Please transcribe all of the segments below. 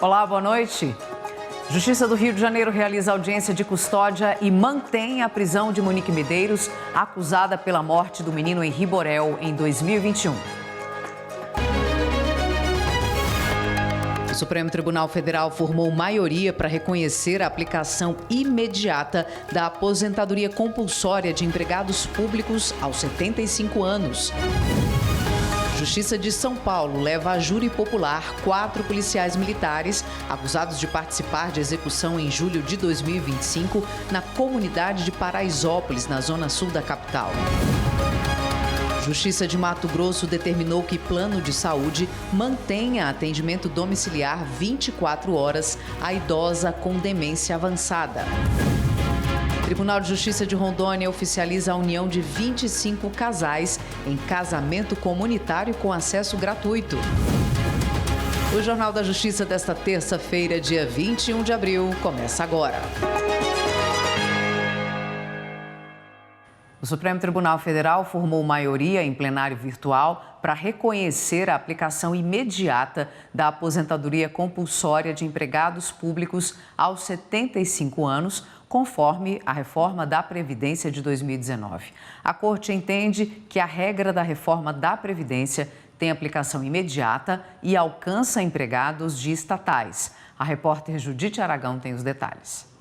Olá, boa noite. Justiça do Rio de Janeiro realiza audiência de custódia e mantém a prisão de Monique Medeiros, acusada pela morte do menino Henri Borel em 2021. O Supremo Tribunal Federal formou maioria para reconhecer a aplicação imediata da aposentadoria compulsória de empregados públicos aos 75 anos. Justiça de São Paulo leva a júri popular 4 policiais militares acusados de participar de execução em julho de 2025 na comunidade de Paraisópolis, na zona sul da capital. Justiça de Mato Grosso determinou que plano de saúde mantenha atendimento domiciliar 24 horas à idosa com demência avançada. Tribunal de Justiça de Rondônia oficializa a união de 25 casais em casamento comunitário com acesso gratuito. O Jornal da Justiça desta terça-feira, dia 21 de abril, começa agora. O Supremo Tribunal Federal formou maioria em plenário virtual para reconhecer a aplicação imediata da aposentadoria compulsória de empregados públicos aos 75 anos, conforme a reforma da Previdência de 2019. A Corte entende que a regra da reforma da Previdência tem aplicação imediata e alcança empregados de estatais. A repórter Judite Aragão tem os detalhes.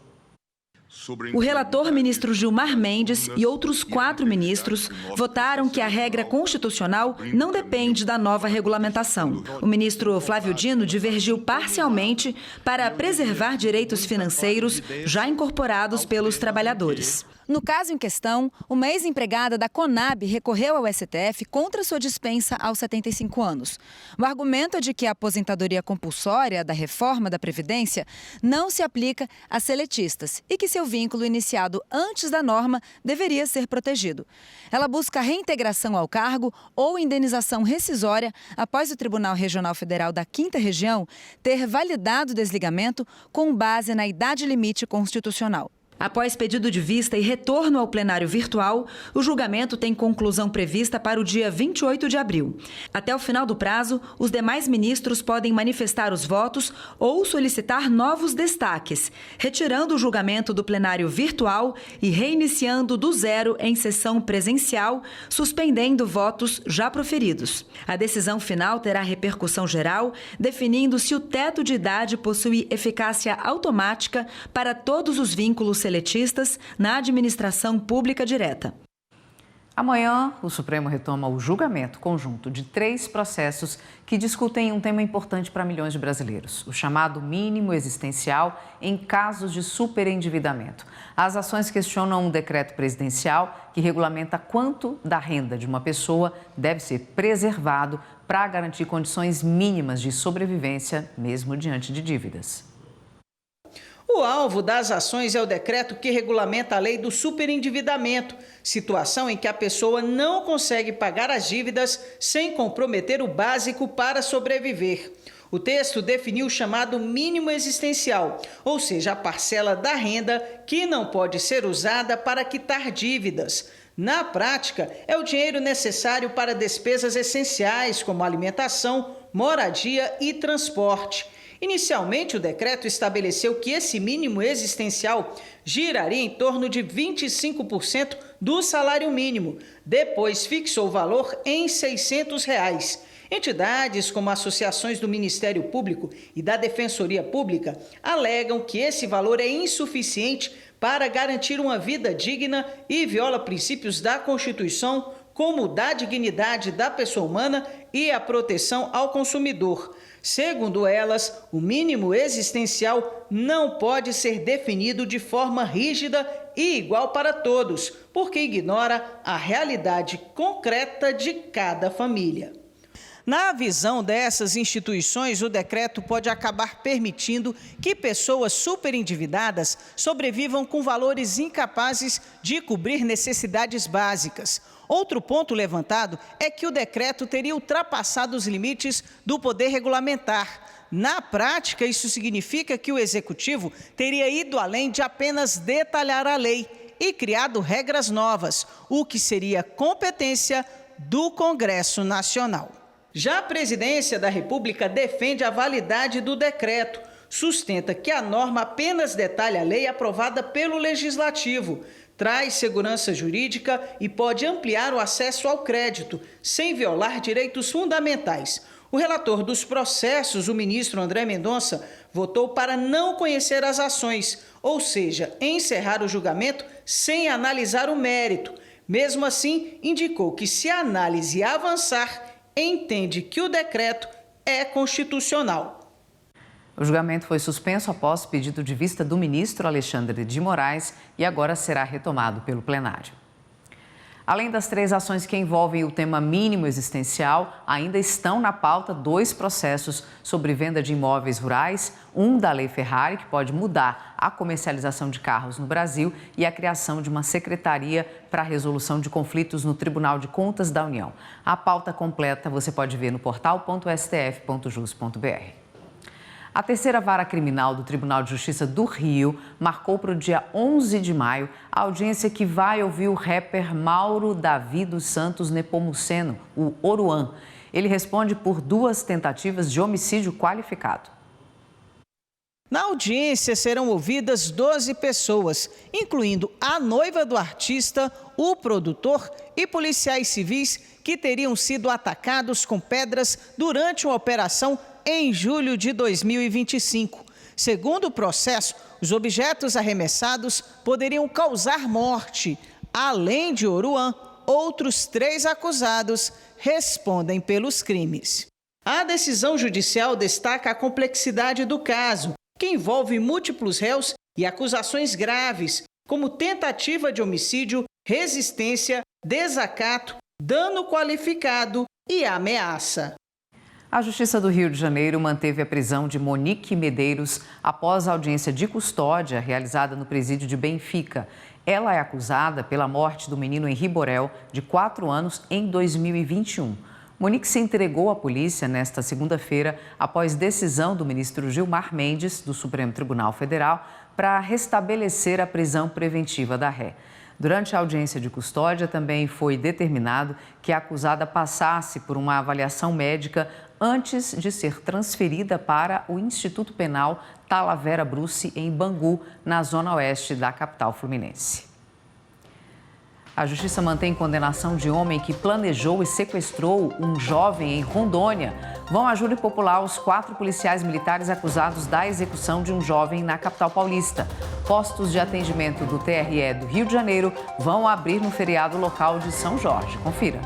O relator, ministro Gilmar Mendes, e outros 4 ministros votaram que a regra constitucional não depende da nova regulamentação. O ministro Flávio Dino divergiu parcialmente para preservar direitos financeiros já incorporados pelos trabalhadores. No caso em questão, uma ex-empregada da Conab recorreu ao STF contra sua dispensa aos 75 anos. O argumento é de que a aposentadoria compulsória da reforma da Previdência não se aplica a seletistas e que seu vínculo iniciado antes da norma deveria ser protegido. Ela busca reintegração ao cargo ou indenização rescisória após o Tribunal Regional Federal da 5ª Região ter validado o desligamento com base na idade limite constitucional. Após pedido de vista e retorno ao plenário virtual, o julgamento tem conclusão prevista para o dia 28 de abril. Até o final do prazo, os demais ministros podem manifestar os votos ou solicitar novos destaques, retirando o julgamento do plenário virtual e reiniciando do zero em sessão presencial, suspendendo votos já proferidos. A decisão final terá repercussão geral, definindo se o teto de idade possui eficácia automática para todos os vínculos seletistas na administração pública direta. Amanhã, o Supremo retoma o julgamento conjunto de 3 processos que discutem um tema importante para milhões de brasileiros, o chamado mínimo existencial em casos de superendividamento. As ações questionam um decreto presidencial que regulamenta quanto da renda de uma pessoa deve ser preservado para garantir condições mínimas de sobrevivência, mesmo diante de dívidas. O alvo das ações é o decreto que regulamenta a lei do superendividamento, situação em que a pessoa não consegue pagar as dívidas sem comprometer o básico para sobreviver. O texto definiu o chamado mínimo existencial, ou seja, a parcela da renda que não pode ser usada para quitar dívidas. Na prática, é o dinheiro necessário para despesas essenciais, como alimentação, moradia e transporte. Inicialmente, o decreto estabeleceu que esse mínimo existencial giraria em torno de 25% do salário mínimo. Depois, fixou o valor em R$ 600. Entidades como associações do Ministério Público e da Defensoria Pública alegam que esse valor é insuficiente para garantir uma vida digna e viola princípios da Constituição, como da dignidade da pessoa humana e a proteção ao consumidor. Segundo elas, o mínimo existencial não pode ser definido de forma rígida e igual para todos, porque ignora a realidade concreta de cada família. Na visão dessas instituições, o decreto pode acabar permitindo que pessoas superendividadas sobrevivam com valores incapazes de cobrir necessidades básicas. Outro ponto levantado é que o decreto teria ultrapassado os limites do poder regulamentar. Na prática, isso significa que o Executivo teria ido além de apenas detalhar a lei e criado regras novas, o que seria competência do Congresso Nacional. Já a Presidência da República defende a validade do decreto. sustenta que a norma apenas detalha a lei aprovada pelo Legislativo, traz segurança jurídica e pode ampliar o acesso ao crédito, sem violar direitos fundamentais. O relator dos processos, o ministro André Mendonça, votou para não conhecer as ações, ou seja, encerrar o julgamento sem analisar o mérito. Mesmo assim, indicou que, se a análise avançar, entende que o decreto é constitucional. O julgamento foi suspenso após pedido de vista do ministro Alexandre de Moraes e agora será retomado pelo plenário. Além das 3 ações que envolvem o tema mínimo existencial, ainda estão na pauta 2 processos sobre venda de imóveis rurais, um da Lei Ferrari, que pode mudar a comercialização de carros no Brasil, e a criação de uma secretaria para a resolução de conflitos no Tribunal de Contas da União. A pauta completa você pode ver no portal.stf.jus.br. A 3ª Vara Criminal do Tribunal de Justiça do Rio marcou para o dia 11 de maio a audiência que vai ouvir o rapper Mauro Davi dos Santos Nepomuceno, o Oruan. Ele responde por 2 tentativas de homicídio qualificado. Na audiência serão ouvidas 12 pessoas, incluindo a noiva do artista, o produtor e policiais civis que teriam sido atacados com pedras durante uma operação em julho de 2025. Segundo o processo, os objetos arremessados poderiam causar morte. Além de Oruan, outros 3 acusados respondem pelos crimes. A decisão judicial destaca a complexidade do caso, que envolve múltiplos réus e acusações graves, como tentativa de homicídio, resistência, desacato, dano qualificado e ameaça. A Justiça do Rio de Janeiro manteve a prisão de Monique Medeiros após a audiência de custódia realizada no presídio de Benfica. Ela é acusada pela morte do menino Henri Borel, de 4 anos, em 2021. Monique se entregou à polícia nesta segunda-feira após decisão do ministro Gilmar Mendes, do Supremo Tribunal Federal, para restabelecer a prisão preventiva da ré. Durante a audiência de custódia, também foi determinado que a acusada passasse por uma avaliação médica antes de ser transferida para o Instituto Penal Talavera Bruce, em Bangu, na zona oeste da capital fluminense. A Justiça mantém condenação de homem que planejou e sequestrou um jovem em Rondônia. Vão à júri popular os 4 policiais militares acusados da execução de um jovem na capital paulista. Postos de atendimento do TRE do Rio de Janeiro vão abrir no feriado local de São Jorge. Confira.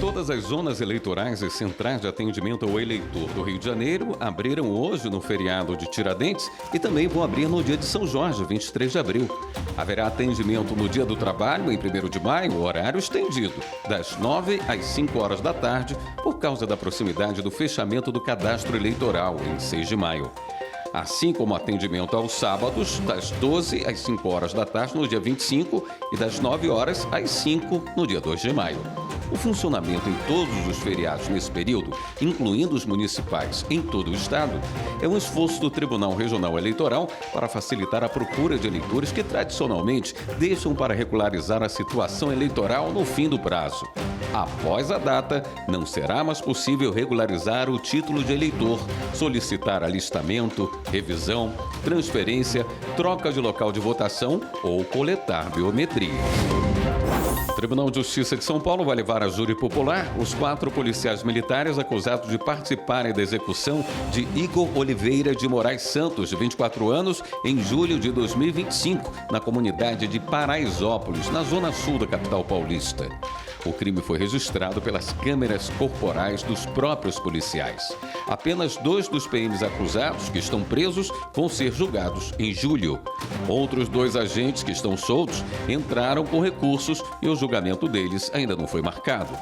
Todas as zonas eleitorais e centrais de atendimento ao eleitor do Rio de Janeiro abriram hoje no feriado de Tiradentes e também vão abrir no dia de São Jorge, 23 de abril. Haverá atendimento no dia do trabalho, em 1º de maio, horário estendido, das 9 às 5 horas da tarde, por causa da proximidade do fechamento do cadastro eleitoral, em 6 de maio. Assim como atendimento aos sábados, das 12 às 5 horas da tarde no dia 25 e das 9 horas às 5 no dia 2 de maio. O funcionamento em todos os feriados nesse período, incluindo os municipais em todo o estado, é um esforço do Tribunal Regional Eleitoral para facilitar a procura de eleitores que tradicionalmente deixam para regularizar a situação eleitoral no fim do prazo. Após a data, não será mais possível regularizar o título de eleitor, solicitar alistamento, revisão, transferência, troca de local de votação ou coletar biometria. O Tribunal de Justiça de São Paulo vai levar a júri popular os 4 policiais militares acusados de participarem da execução de Igor Oliveira de Moraes Santos, de 24 anos, em julho de 2025, na comunidade de Paraisópolis, na zona sul da capital paulista. O crime foi registrado pelas câmeras corporais dos próprios policiais. Apenas 2 dos PMs acusados, que estão presos, vão ser julgados em julho. Outros 2 agentes que estão soltos entraram com recursos e o julgamento deles ainda não foi marcado.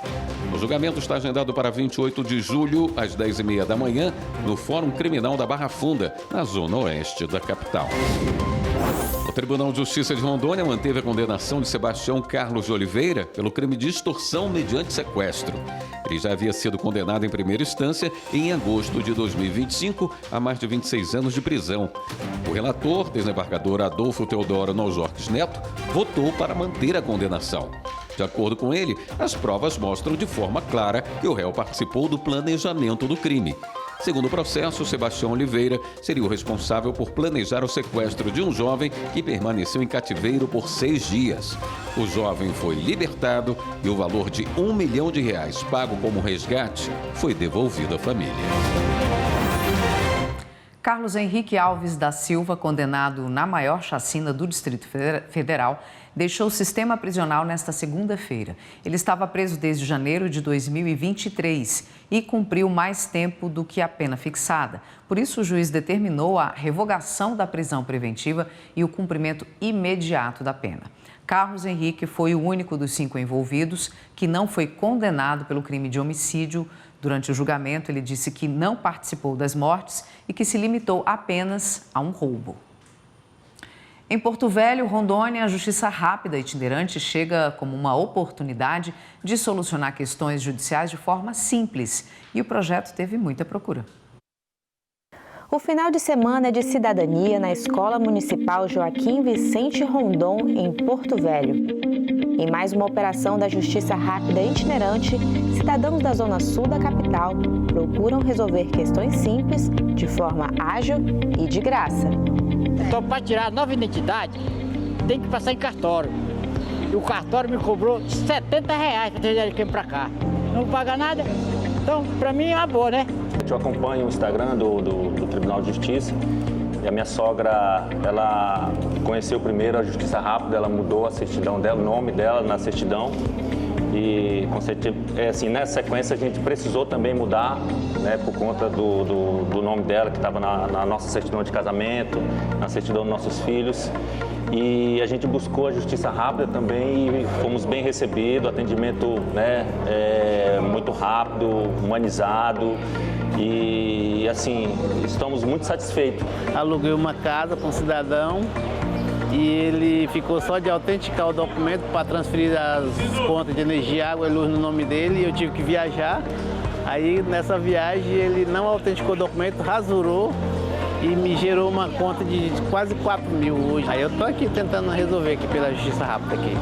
O julgamento está agendado para 28 de julho, às 10h30 da manhã, no Fórum Criminal da Barra Funda, na zona oeste da capital. O Tribunal de Justiça de Rondônia manteve a condenação de Sebastião Carlos de Oliveira pelo crime de extorsão mediante sequestro. Ele já havia sido condenado em primeira instância em agosto de 2025 a mais de 26 anos de prisão. O relator, desembargador Adolfo Teodoro Nojorques Neto, votou para manter a condenação. De acordo com ele, as provas mostram de forma clara que o réu participou do planejamento do crime. Segundo o processo, Sebastião Oliveira seria o responsável por planejar o sequestro de um jovem que permaneceu em cativeiro por 6 dias. O jovem foi libertado e o valor de R$1 milhão pago como resgate foi devolvido à família. Carlos Henrique Alves da Silva, condenado na maior chacina do Distrito Federal, deixou o sistema prisional nesta segunda-feira. Ele estava preso desde janeiro de 2023 e cumpriu mais tempo do que a pena fixada. Por isso, o juiz determinou a revogação da prisão preventiva e o cumprimento imediato da pena. Carlos Henrique foi o único dos 5 envolvidos que não foi condenado pelo crime de homicídio. Durante o julgamento, ele disse que não participou das mortes e que se limitou apenas a um roubo. Em Porto Velho, Rondônia, a justiça rápida itinerante chega como uma oportunidade de solucionar questões judiciais de forma simples. E o projeto teve muita procura. O final de semana é de cidadania na Escola Municipal Joaquim Vicente Rondon, em Porto Velho. Em mais uma operação da Justiça Rápida itinerante, cidadãos da Zona Sul da capital procuram resolver questões simples de forma ágil e de graça. Então, para tirar a nova identidade, tem que passar em cartório. E o cartório me cobrou R$70 para trazer ele para cá. Não paga nada, então para mim é uma boa, né? Eu acompanho o Instagram do Tribunal de Justiça e a minha sogra, ela conheceu primeiro a Justiça Rápida, ela mudou a certidão dela, o nome dela na certidão. E, assim, nessa sequência a gente precisou também mudar, né, por conta do nome dela, que estava na nossa certidão de casamento, na certidão dos nossos filhos. E a gente buscou a Justiça Rápida também e fomos bem recebidos, atendimento, né, muito rápido, humanizado. E, assim, estamos muito satisfeitos. Aluguei uma casa para um cidadão e ele ficou só de autenticar o documento para transferir as contas de energia, água e luz no nome dele e eu tive que viajar. Aí, nessa viagem, ele não autenticou o documento, rasurou e me gerou uma conta de quase 4 mil hoje. Aí eu estou aqui tentando resolver aqui pela Justiça Rápida aqui.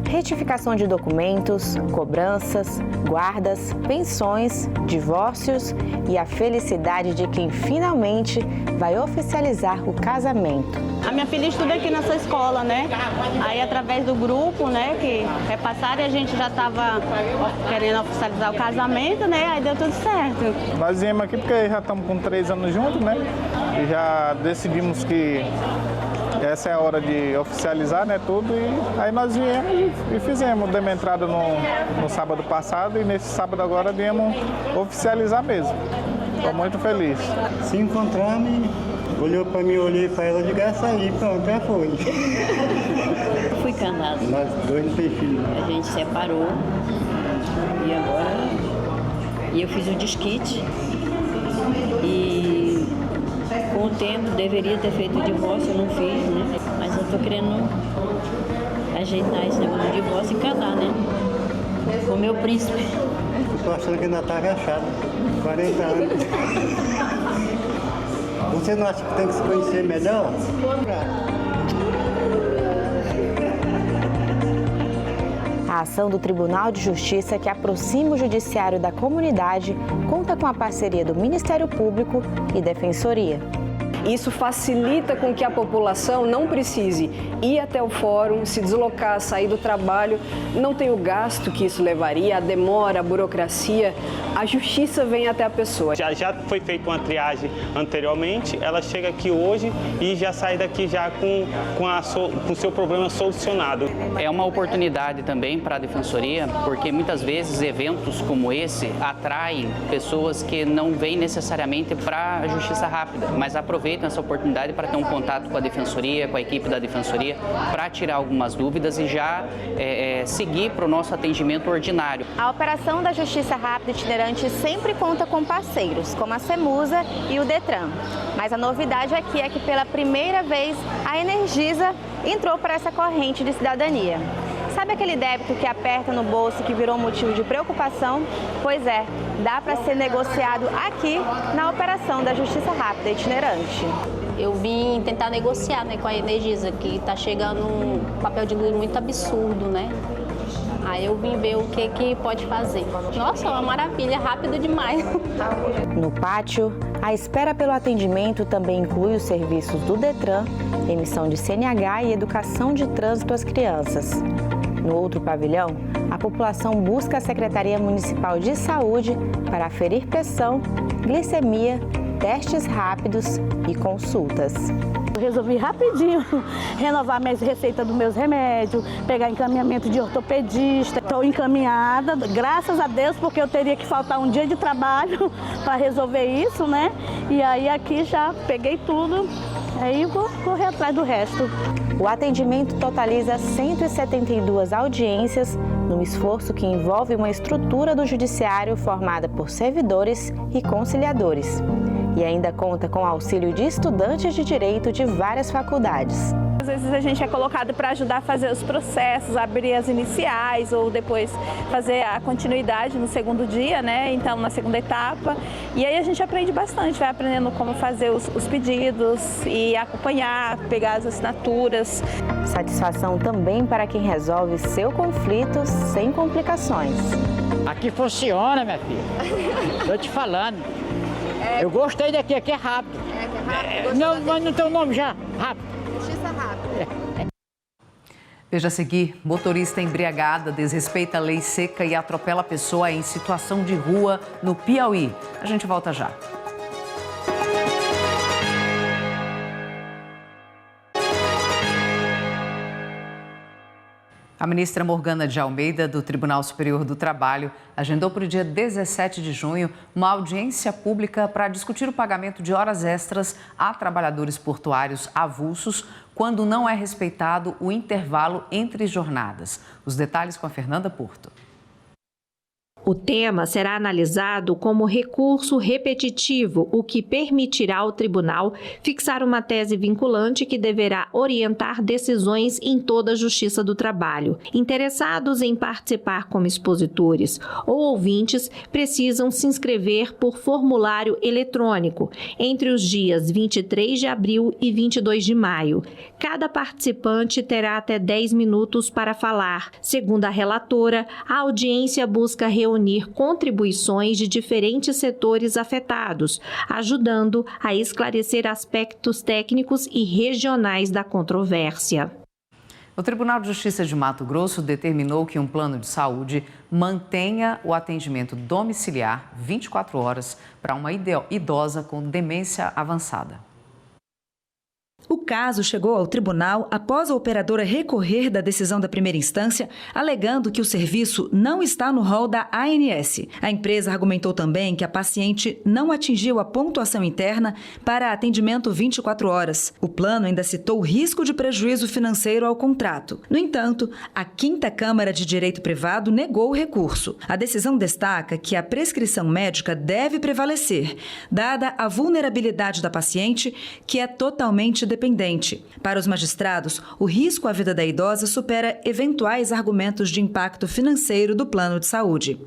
Retificação de documentos, cobranças, guardas, pensões, divórcios e a felicidade de quem finalmente vai oficializar o casamento. A minha filha estuda aqui nessa escola, né? Aí através do grupo, né, que repassaram, a gente já estava querendo oficializar o casamento, né? Aí deu tudo certo. Nós viemos aqui porque já estamos com 3 anos juntos, né? E já decidimos que essa é a hora de oficializar, né, tudo, e aí nós viemos e fizemos. Demos entrada no sábado passado e nesse sábado agora viemos oficializar mesmo. Estou muito feliz. Se encontramos, olhou para mim, olhei para ela, de graça aí, pronto, já foi. Fui casada. Nós dois não tem filho. A gente separou e agora eu fiz o desquite e com o tempo deveria ter feito o divórcio, eu não fiz, né? Mas eu tô querendo ajeitar esse negócio do divórcio e casar, né? Com o meu príncipe. Eu tô achando que ainda tá agachado, 40 anos. Você não acha que tem que se conhecer melhor? A ação do Tribunal de Justiça, que aproxima o judiciário da comunidade, conta com a parceria do Ministério Público e Defensoria. Isso facilita com que a população não precise ir até o fórum, se deslocar, sair do trabalho, não tem o gasto que isso levaria, a demora, a burocracia. A justiça vem até a pessoa. Já foi feita uma triagem anteriormente, ela chega aqui hoje e já sai daqui já com o seu problema solucionado. É uma oportunidade também para a Defensoria, porque muitas vezes eventos como esse atraem pessoas que não vêm necessariamente para a Justiça Rápida, mas aproveitam essa oportunidade para ter um contato com a Defensoria, com a equipe da Defensoria, para tirar algumas dúvidas e já seguir para o nosso atendimento ordinário. A operação da Justiça Rápida itinerante sempre conta com parceiros, como a Cemusa e o Detran. Mas a novidade aqui é que pela primeira vez a Energisa entrou para essa corrente de cidadania. Sabe aquele débito que aperta no bolso e que virou motivo de preocupação? Pois é, dá para ser negociado aqui na operação da Justiça Rápida itinerante. Eu vim tentar negociar, né, com a Energisa, que está chegando um papel de luz muito absurdo, né? Aí eu vim ver o que pode fazer. Nossa, é uma maravilha, rápido demais. No pátio, a espera pelo atendimento também inclui os serviços do Detran, emissão de CNH e educação de trânsito às crianças. No outro pavilhão, a população busca a Secretaria Municipal de Saúde para aferir pressão, glicemia, testes rápidos e consultas. Eu resolvi rapidinho renovar minhas receitas dos meus remédios, pegar encaminhamento de ortopedista. Estou encaminhada, graças a Deus, porque eu teria que faltar um dia de trabalho para resolver isso, né? E aí aqui já peguei tudo, aí vou correr atrás do resto. O atendimento totaliza 172 audiências, num esforço que envolve uma estrutura do judiciário formada por servidores e conciliadores. E ainda conta com auxílio de estudantes de direito de várias faculdades. Às vezes a gente é colocado para ajudar a fazer os processos, abrir as iniciais ou depois fazer a continuidade no segundo dia, né? Então na segunda etapa. E aí a gente aprende bastante, vai aprendendo como fazer os pedidos e acompanhar, pegar as assinaturas. Satisfação também para quem resolve seu conflito sem complicações. Aqui funciona, minha filha. Estou te falando. Eu gostei daqui, aqui é rápido. Não, mas não tem o nome já? Rápido. Justiça rápida. Veja a seguir, motorista embriagada desrespeita a lei seca e atropela pessoa em situação de rua no Piauí. A gente volta já. A ministra Morgana de Almeida, do Tribunal Superior do Trabalho, agendou para o dia 17 de junho uma audiência pública para discutir o pagamento de horas extras a trabalhadores portuários avulsos quando não é respeitado o intervalo entre jornadas. Os detalhes com a Fernanda Porto. O tema será analisado como recurso repetitivo, o que permitirá ao tribunal fixar uma tese vinculante que deverá orientar decisões em toda a Justiça do Trabalho. Interessados em participar como expositores ou ouvintes precisam se inscrever por formulário eletrônico entre os dias 23 de abril e 22 de maio. Cada participante terá até 10 minutos para falar. Segundo a relatora, a audiência busca reunir contribuições de diferentes setores afetados, ajudando a esclarecer aspectos técnicos e regionais da controvérsia. O Tribunal de Justiça de Mato Grosso determinou que um plano de saúde mantenha o atendimento domiciliar 24 horas para uma idosa com demência avançada. O caso chegou ao tribunal após a operadora recorrer da decisão da primeira instância, alegando que o serviço não está no rol da ANS. A empresa argumentou também que a paciente não atingiu a pontuação interna para atendimento 24 horas. O plano ainda citou o risco de prejuízo financeiro ao contrato. No entanto, a 5ª Câmara de Direito Privado negou o recurso. A decisão destaca que a prescrição médica deve prevalecer, dada a vulnerabilidade da paciente, que é totalmente dependente. Para os magistrados, o risco à vida da idosa supera eventuais argumentos de impacto financeiro do plano de saúde.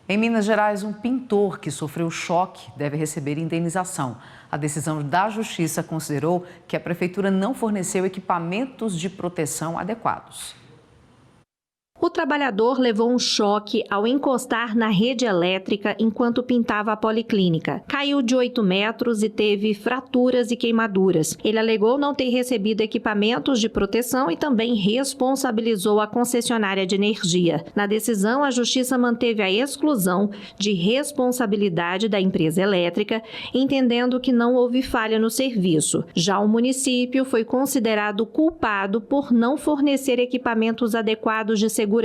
Em Minas Gerais, um pintor que sofreu choque deve receber indenização. A decisão da Justiça considerou que a Prefeitura não forneceu equipamentos de proteção adequados. O trabalhador levou um choque ao encostar na rede elétrica enquanto pintava a policlínica. Caiu de 8 metros e teve fraturas e queimaduras. Ele alegou não ter recebido equipamentos de proteção e também responsabilizou a concessionária de energia. Na decisão, a Justiça manteve a exclusão de responsabilidade da empresa elétrica, entendendo que não houve falha no serviço. Já o município foi considerado culpado por não fornecer equipamentos adequados de segurança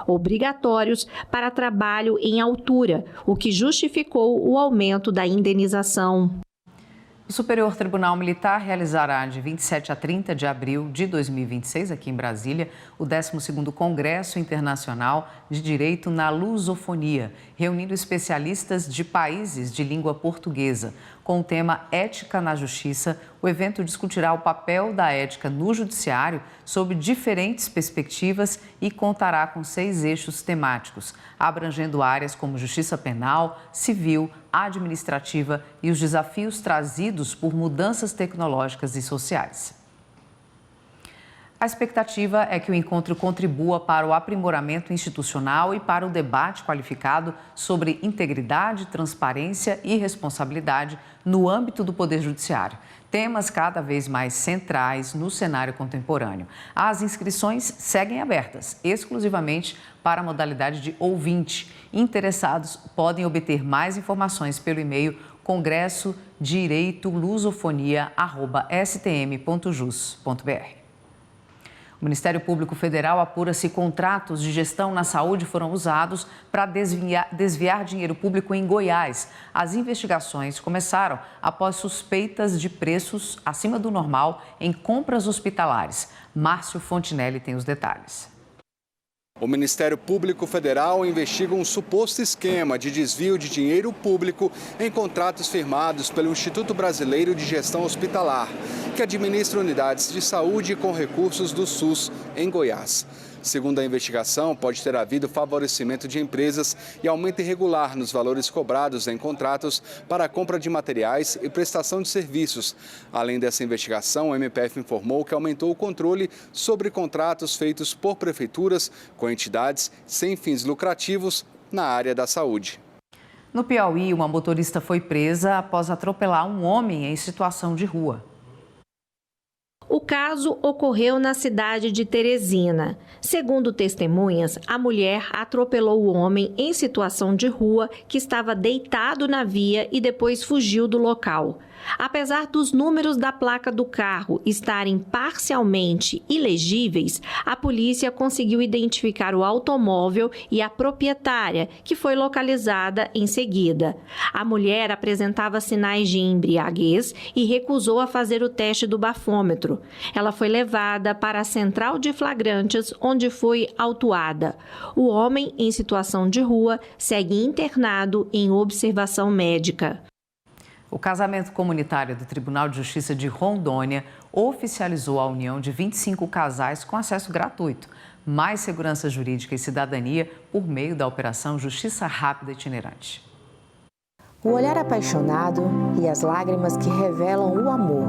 obrigatórios para trabalho em altura, o que justificou o aumento da indenização. O Superior Tribunal Militar realizará de 27 a 30 de abril de 2026, aqui em Brasília, o 12º Congresso Internacional de Direito na Lusofonia, reunindo especialistas de países de língua portuguesa. Com o tema Ética na Justiça, o evento discutirá o papel da ética no judiciário sob diferentes perspectivas e contará com 6 eixos temáticos, abrangendo áreas como justiça penal, civil, administrativa e os desafios trazidos por mudanças tecnológicas e sociais. A expectativa é que o encontro contribua para o aprimoramento institucional e para o debate qualificado sobre integridade, transparência e responsabilidade no âmbito do Poder Judiciário. Temas cada vez mais centrais no cenário contemporâneo. As inscrições seguem abertas, exclusivamente para a modalidade de ouvinte. Interessados podem obter mais informações pelo e-mail congressodireitolusofonia@stm.jus.br. O Ministério Público Federal apura se contratos de gestão na saúde foram usados para desviar dinheiro público em Goiás. As investigações começaram após suspeitas de preços acima do normal em compras hospitalares. Márcio Fontinelli tem os detalhes. O Ministério Público Federal investiga um suposto esquema de desvio de dinheiro público em contratos firmados pelo Instituto Brasileiro de Gestão Hospitalar, que administra unidades de saúde com recursos do SUS em Goiás. Segundo a investigação, pode ter havido favorecimento de empresas e aumento irregular nos valores cobrados em contratos para a compra de materiais e prestação de serviços. Além dessa investigação, o MPF informou que aumentou o controle sobre contratos feitos por prefeituras com entidades sem fins lucrativos na área da saúde. No Piauí, uma motorista foi presa após atropelar um homem em situação de rua. O caso ocorreu na cidade de Teresina. Segundo testemunhas, a mulher atropelou o homem em situação de rua que estava deitado na via e depois fugiu do local. Apesar dos números da placa do carro estarem parcialmente ilegíveis, a polícia conseguiu identificar o automóvel e a proprietária, que foi localizada em seguida. A mulher apresentava sinais de embriaguez e recusou a fazer o teste do bafômetro. Ela foi levada para a central de flagrantes, onde foi autuada. O homem, em situação de rua, segue internado em observação médica. O casamento comunitário do Tribunal de Justiça de Rondônia oficializou a união de 25 casais com acesso gratuito. Mais segurança jurídica e cidadania por meio da Operação Justiça Rápida Itinerante. O olhar apaixonado e as lágrimas que revelam o amor.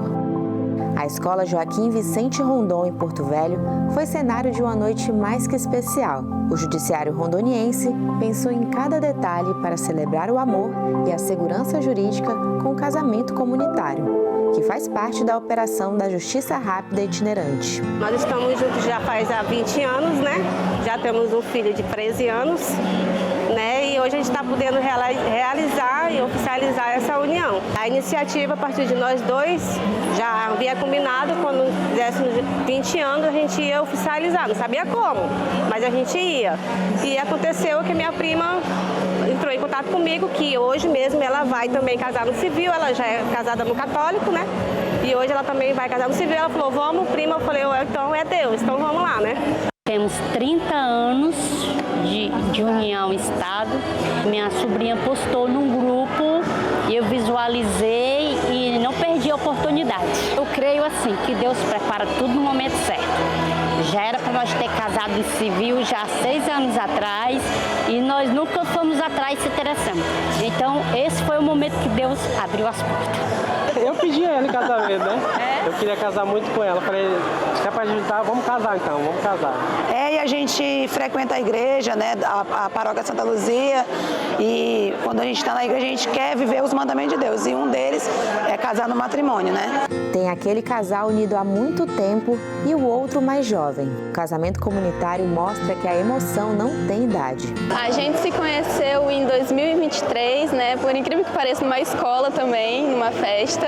A Escola Joaquim Vicente Rondon, em Porto Velho, foi cenário de uma noite mais que especial. O judiciário rondoniense pensou em cada detalhe para celebrar o amor e a segurança jurídica com o casamento comunitário, que faz parte da operação da Justiça Rápida Itinerante. Nós estamos juntos já faz 20 anos, né? Já temos um filho de 13 anos, né? E hoje a gente está podendo realizar e oficializar essa união. A iniciativa, a partir de nós dois, já havia combinado, quando fizéssemos 20 anos, a gente ia oficializar. Não sabia como, mas a gente ia. E aconteceu que minha prima entrou em contato comigo, que hoje mesmo ela vai também casar no civil, ela já é casada no católico, né? E hoje ela também vai casar no civil. Ela falou, vamos, prima. Eu falei, então é Deus, então vamos lá, né? Temos 30 anos de união Estado. Minha sobrinha postou num grupo e eu visualizei e não perdi a oportunidade. Eu creio assim, que Deus prepara tudo no momento certo. Já era para nós ter casado em civil já há 6 anos atrás e nós nunca fomos atrás se interessamos. Então esse foi o momento que Deus abriu as portas. Eu pedi a ela em casamento, né? Eu queria casar muito com ela. Falei, se é pra juntar, vamos casar então, vamos casar. E a gente frequenta a igreja, né? A paróquia Santa Luzia. E quando a gente está na igreja, a gente quer viver os mandamentos de Deus. E um deles é casar no matrimônio, né? Tem aquele casal unido há muito tempo e o outro mais jovem. O casamento comunitário mostra que a emoção não tem idade. A gente se conheceu em 2023, né? Por incrível que pareça, numa escola também, numa festa.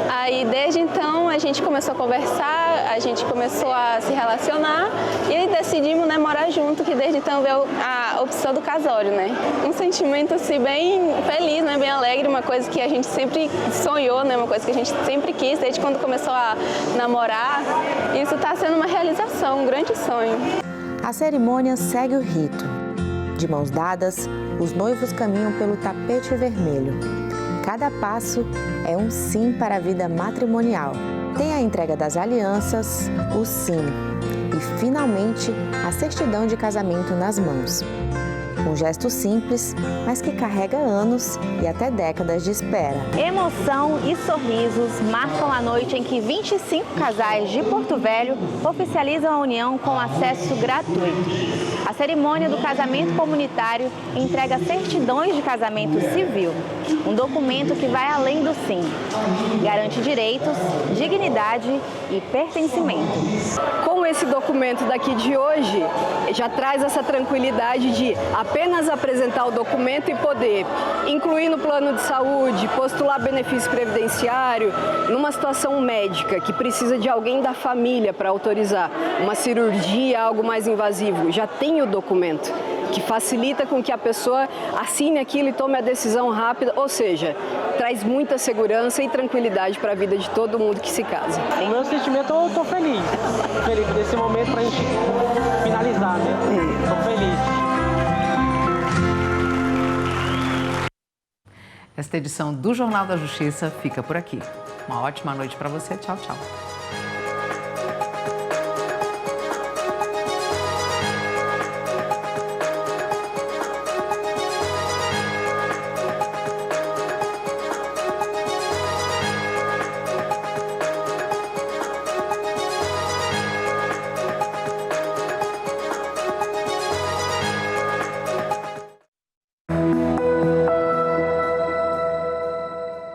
Aí desde então a gente começou a conversar, a gente começou a se relacionar e decidimos, né, morar junto, que desde então veio a opção do casório, né? Um sentimento assim bem feliz, né, bem alegre, uma coisa que a gente sempre sonhou, né, uma coisa que a gente sempre quis desde quando começou a namorar. Isso está sendo uma realização, um grande sonho. A cerimônia segue o rito. De mãos dadas, os noivos caminham pelo tapete vermelho. Cada passo é um sim para a vida matrimonial. Tem a entrega das alianças, o sim e, finalmente, a certidão de casamento nas mãos. Um gesto simples, mas que carrega anos e até décadas de espera. Emoção e sorrisos marcam a noite em que 25 casais de Porto Velho oficializam a união com acesso gratuito. A cerimônia do casamento comunitário entrega certidões de casamento civil, um documento que vai além do sim. Garante direitos, dignidade e pertencimento. Com esse documento daqui de hoje, já traz essa tranquilidade de apenas apresentar o documento e poder incluir no plano de saúde, postular benefício previdenciário, numa situação médica que precisa de alguém da família para autorizar uma cirurgia, algo mais invasivo. Já tem o documento que facilita com que a pessoa assine aquilo e tome a decisão rápida, ou seja, traz muita segurança e tranquilidade para a vida de todo mundo que se casa. O meu sentimento, eu estou feliz desse momento para a gente finalizar, né? Estou feliz. Esta edição do Jornal da Justiça fica por aqui. Uma ótima noite para você. Tchau, tchau.